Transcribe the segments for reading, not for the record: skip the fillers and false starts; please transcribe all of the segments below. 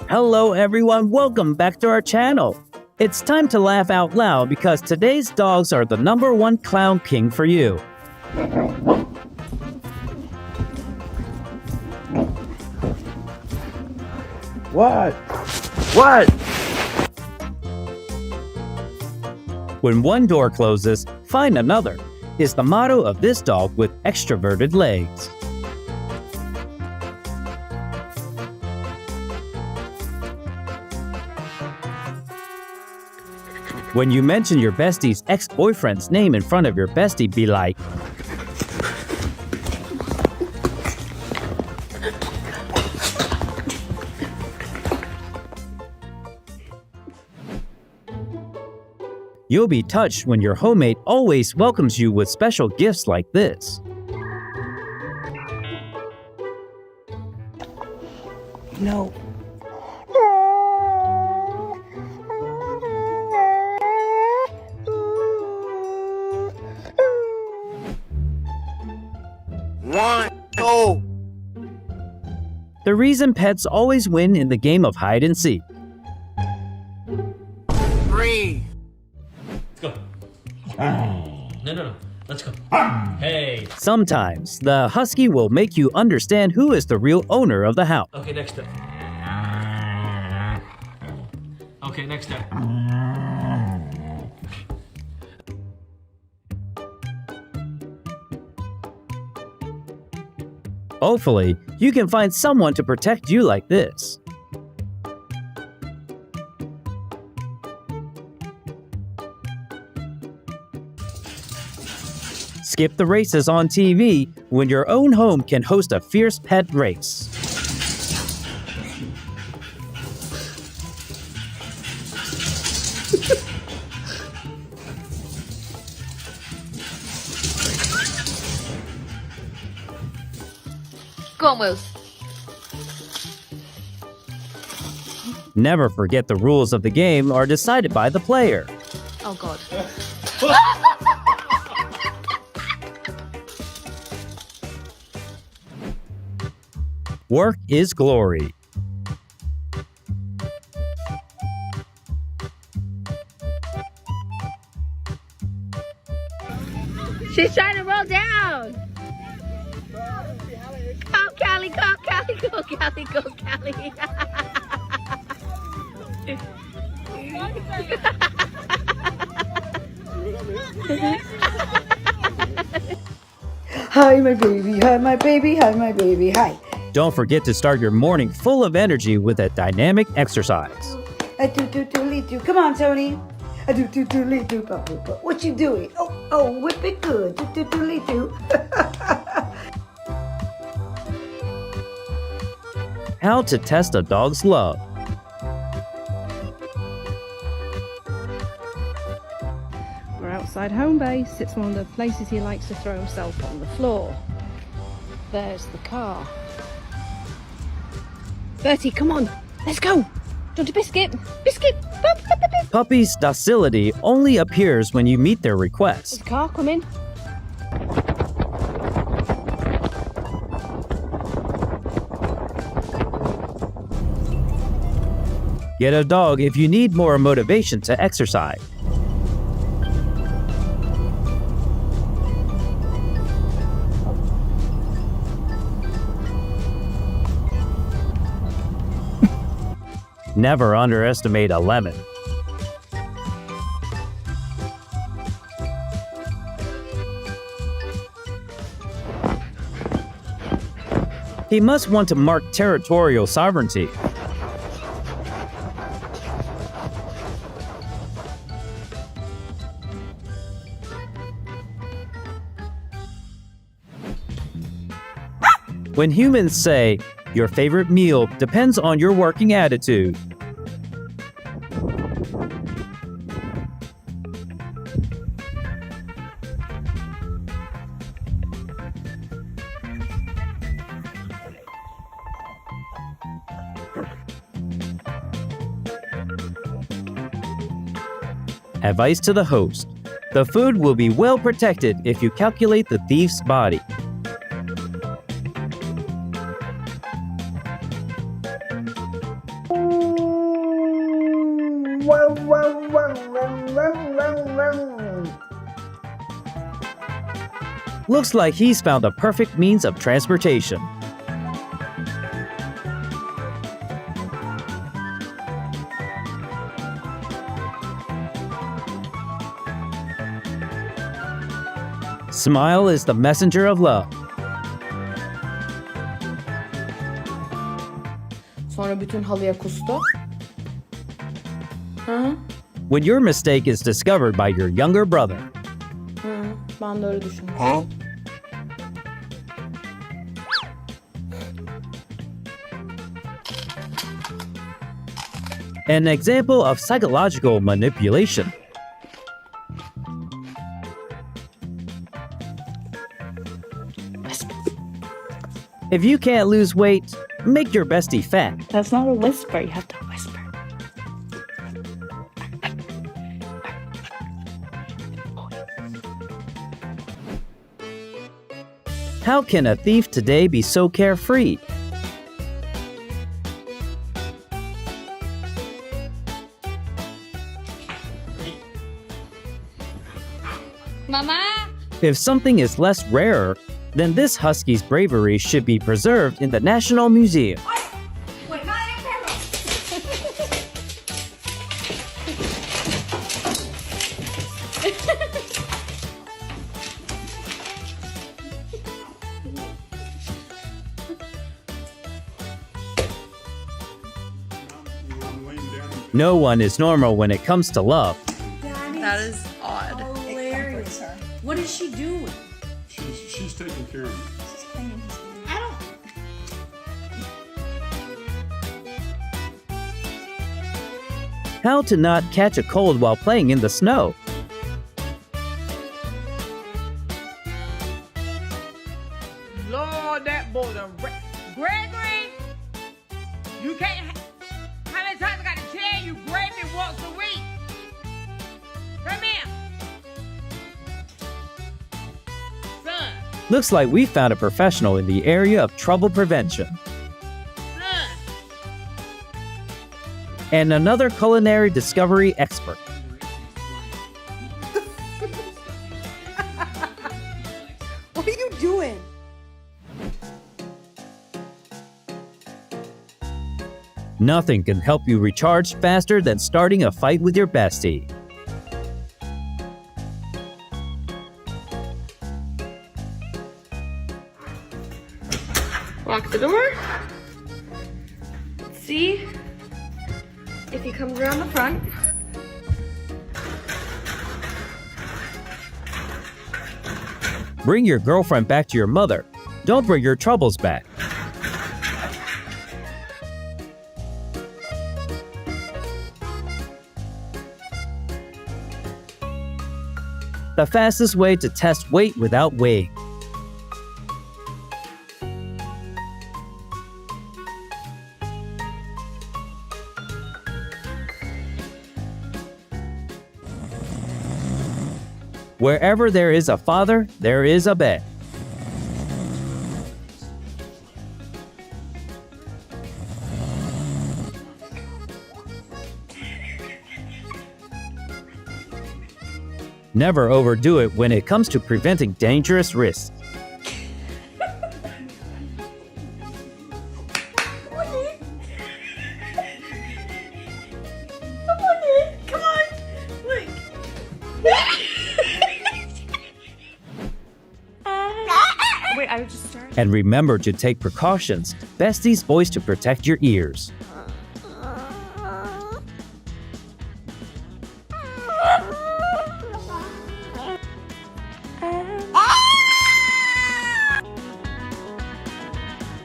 Hello everyone, welcome back to our channel. It's time to laugh out loud because today's dogs are the #1 clown king for you. What? What? When one door closes, find another is the motto of this dog with extroverted legs. When you mention your bestie's ex-boyfriend's name in front of your bestie, be like, you'll be touched when your homemate always welcomes you with special gifts like this. No. Oh. The reason pets always win in the game of hide and seek. 3. Let's go. No. Let's go. Hey. Sometimes, the husky will make you understand who is the real owner of the house. Okay, next step. Okay, next step. Hopefully, you can find someone to protect you like this. Skip the races on TV when your own home can host a fierce pet race. Go on, Wills. Never forget the rules of the game are decided by the player. Oh, God. Work is glory. She's trying to roll down. Go, Callie, go, Callie, go, Callie, go, Callie. Hi, my baby. Hi, my baby. Hi, my baby. Hi. Don't forget to start your morning full of energy with a dynamic exercise. Do. Come on, Tony. Do. What you doing? Oh, whip it good. Do. How to test a dog's love. We're outside home base. It's one of the places he likes to throw himself on the floor. There's the car. Bertie, come on. Let's go. Do you want a biscuit? Biscuit. Puppies' docility only appears when you meet their There's requests. a car coming. Get a dog if you need more motivation to exercise. Never underestimate a lemon. He must want to mark territorial sovereignty. When humans say, your favorite meal depends on your working attitude. Advice to the host. The food will be well protected if you calculate the thief's body. Looks like he's found the perfect means of transportation. Smile is the messenger of love. Sonra bütün halıya kustu. Hı, When your mistake is discovered by your younger brother. ben de öyle düşünmüştüm. Huh? An example of psychological manipulation. If you can't lose weight, make your bestie fat. That's not a whisper, you have to whisper. How can a thief today be so carefree? Mama! If something is less rare, then this husky's bravery should be preserved in the National Museum. No one is normal when it comes to love. That is odd. Hilarious. What is she doing? She's taking care of you. I don't. How to not catch a cold while playing in the snow. Lord, that boy done Gregory, you can't. How many times I got to tell you, grape it once a week? Come here. Son, Looks like we found a professional in the area of trouble prevention. son. And another culinary discovery expert. What are you doing? Nothing can help you recharge faster than starting a fight with your bestie. Lock the door. See if he comes around the front. Bring your girlfriend back to your mother. Don't bring your troubles back. The fastest way to test weight without weighing. Wherever there is a father, there is a bed. Never overdo it when it comes to preventing dangerous risks. Wait, I just started. And remember to take precautions. Bestie's voice to protect your ears.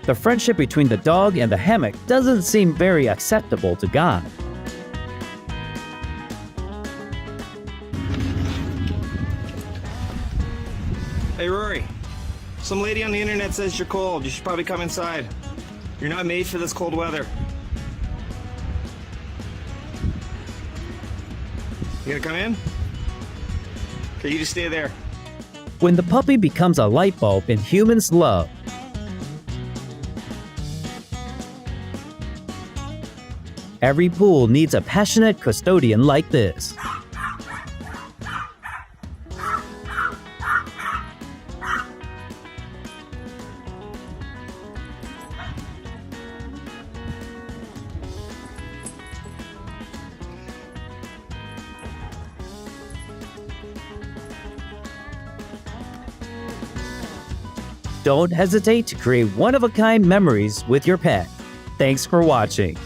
The friendship between the dog and the hammock doesn't seem very acceptable to God. Hey Rory, some lady on the internet says you're cold. You should probably come inside. You're not made for this cold weather. You gonna come in? Okay, you just stay there. When the puppy becomes a light bulb in humans' love. Every pool needs a passionate custodian like this. Don't hesitate to create one-of-a-kind memories with your pet. Thanks for watching.